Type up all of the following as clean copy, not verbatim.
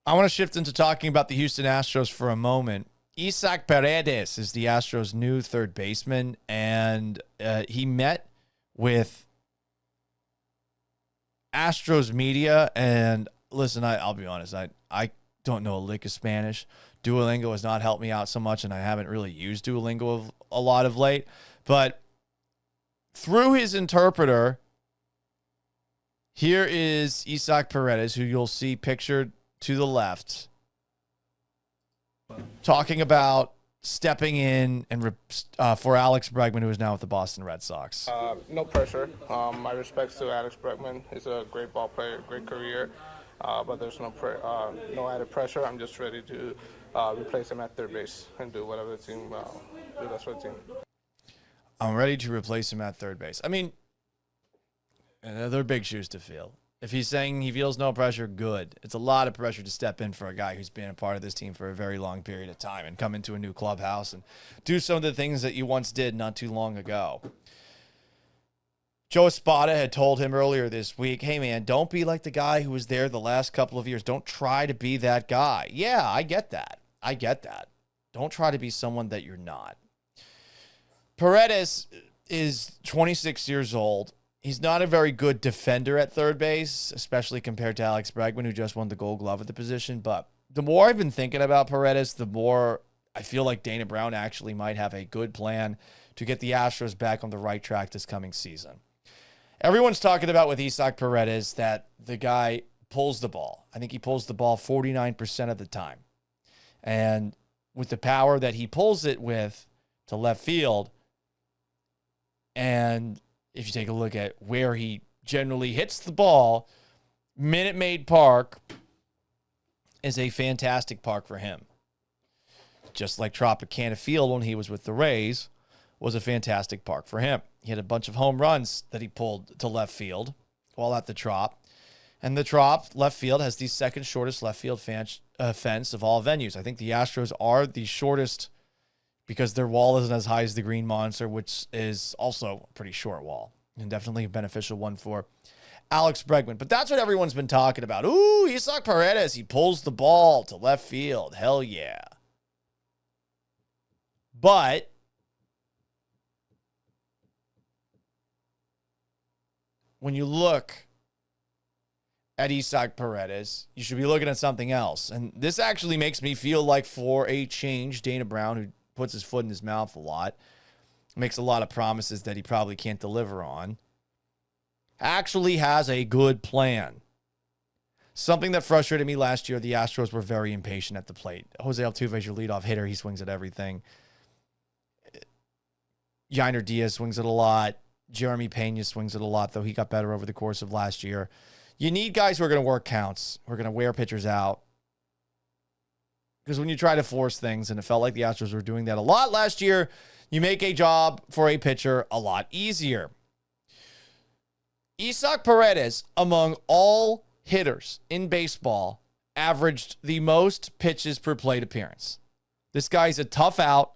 I want to shift into talking about the Houston Astros for a moment. Isaac Paredes is the Astros' new third baseman, and he met with Astros media. And listen, I'll be honest, I don't know a lick of Spanish. Duolingo has not helped me out so much, and I haven't really used Duolingo a lot of late. But through his interpreter, here is Isaac Paredes, who you'll see pictured to the left, talking about stepping in and for Alex Bregman, who is now with the Boston Red Sox. No pressure. My respects to Alex Bregman. He's a great ball player, great career, but there's no added pressure. I'm just ready to replace him at third base and do whatever the team do best for the team. I'm ready to replace him at third base. I mean, they're big shoes to fill. If he's saying he feels no pressure, good. It's a lot of pressure to step in for a guy who's been a part of this team for a very long period of time and come into a new clubhouse and do some of the things that you once did not too long ago. Joe Espada had told him earlier this week, hey, man, don't be like the guy who was there the last couple of years. Don't try to be that guy. Yeah, I get that. Don't try to be someone that you're not. Paredes is 26 years old. He's not a very good defender at third base, especially compared to Alex Bregman, who just won the Gold Glove at the position. But the more I've been thinking about Paredes, the more I feel like Dana Brown actually might have a good plan to get the Astros back on the right track this coming season. Everyone's talking about with Isaac Paredes that the guy pulls the ball. I think he pulls the ball 49% of the time. And with the power that he pulls it with to left field, and if you take a look at where he generally hits the ball, Minute Maid Park is a fantastic park for him. Just like Tropicana Field when he was with the Rays was a fantastic park for him. He had a bunch of home runs that he pulled to left field while at the Trop. And the Trop, left field, has the second shortest left field fence of all venues. I think the Astros are the shortest because their wall isn't as high as the Green Monster, which is also a pretty short wall and definitely a beneficial one for Alex Bregman. But that's what everyone's been talking about. Ooh, Isaac Paredes, he pulls the ball to left field. Hell yeah. But when you look at Isaac Paredes, you should be looking at something else. And this actually makes me feel like, for a change, Dana Brown, who puts his foot in his mouth a lot, makes a lot of promises that he probably can't deliver on, actually has a good plan. Something that frustrated me last year, the Astros were very impatient at the plate. Jose Altuve is your leadoff hitter. He swings at everything. Yainer Diaz swings it a lot. Jeremy Pena swings it a lot, though he got better over the course of last year. You need guys who are going to work counts, who are going to wear pitchers out. Because when you try to force things, and it felt like the Astros were doing that a lot last year, you make a job for a pitcher a lot easier. Isaac Paredes, among all hitters in baseball, averaged the most pitches per plate appearance. This guy's a tough out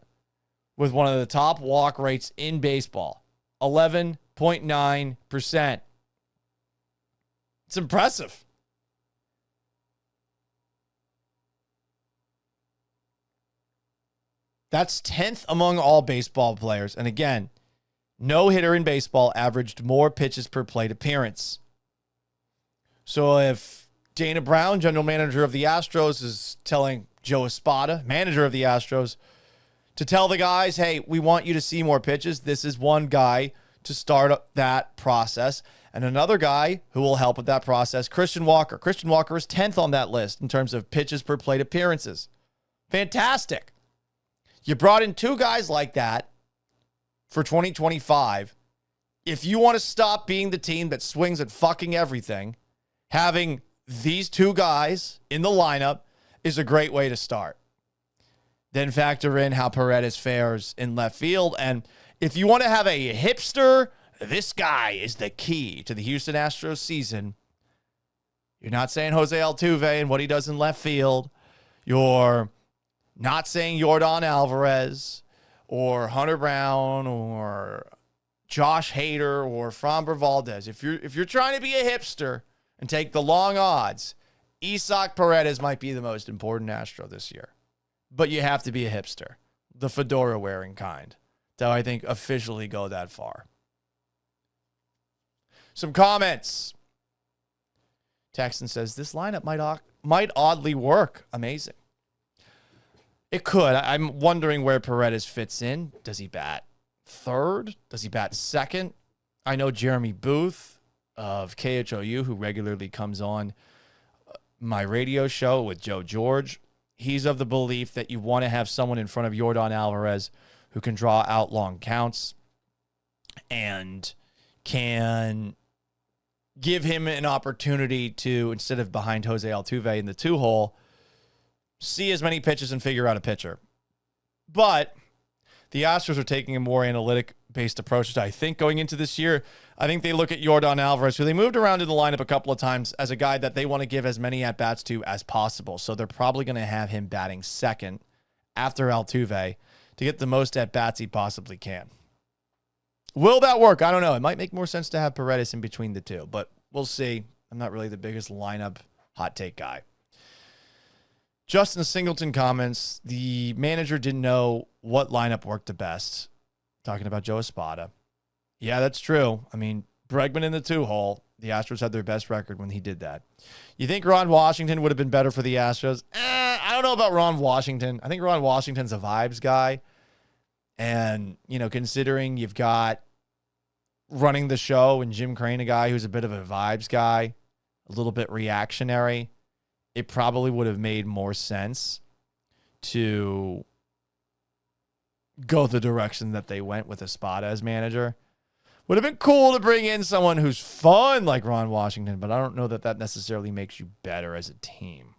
with one of the top walk rates in baseball, 11.9%. It's impressive. That's 10th among all baseball players. And again, no hitter in baseball averaged more pitches per plate appearance. So if Dana Brown, general manager of the Astros, is telling Joe Espada, manager of the Astros, to tell the guys, hey, we want you to see more pitches, this is one guy to start up that process. And another guy who will help with that process, Christian Walker. Christian Walker is 10th on that list in terms of pitches per plate appearances. Fantastic. You brought in two guys like that for 2025. If you want to stop being the team that swings at fucking everything, having these two guys in the lineup is a great way to start. Then factor in how Paredes fares in left field. And if you want to have a hipster, this guy is the key to the Houston Astros season. You're not saying Jose Altuve and what he does in left field. You're not saying Yordan Alvarez or Hunter Brown or Josh Hader or Framber Valdez. If you're trying to be a hipster and take the long odds, Isaac Paredes might be the most important Astro this year, but you have to be a hipster, the fedora wearing kind, to I think officially go that far. Some comments. Texan says this lineup might oddly work. Amazing. It could. I'm wondering where Paredes fits in. Does he bat third? Does he bat second? I know Jeremy Booth of KHOU, who regularly comes on my radio show with Joe George. He's of the belief that you want to have someone in front of Yordan Alvarez who can draw out long counts and can give him an opportunity to, instead of behind Jose Altuve in the 2-hole, see as many pitches and figure out a pitcher. But the Astros are taking a more analytic-based approach, I think, going into this year. I think they look at Yordan Alvarez, who they moved around in the lineup a couple of times, as a guy that they want to give as many at-bats to as possible. So they're probably going to have him batting second after Altuve to get the most at-bats he possibly can. Will that work? I don't know. It might make more sense to have Paredes in between the two, but we'll see. I'm not really the biggest lineup hot take guy. Justin Singleton comments, the manager didn't know what lineup worked the best. Talking about Joe Espada. Yeah, that's true. I mean, Bregman in the 2-hole. The Astros had their best record when he did that. You think Ron Washington would have been better for the Astros? I don't know about Ron Washington. I think Ron Washington's a vibes guy. And, considering you've got running the show and Jim Crane, a guy who's a bit of a vibes guy, a little bit reactionary, it probably would have made more sense to go the direction that they went with Espada as manager. Would have been cool to bring in someone who's fun like Ron Washington, but I don't know that necessarily makes you better as a team.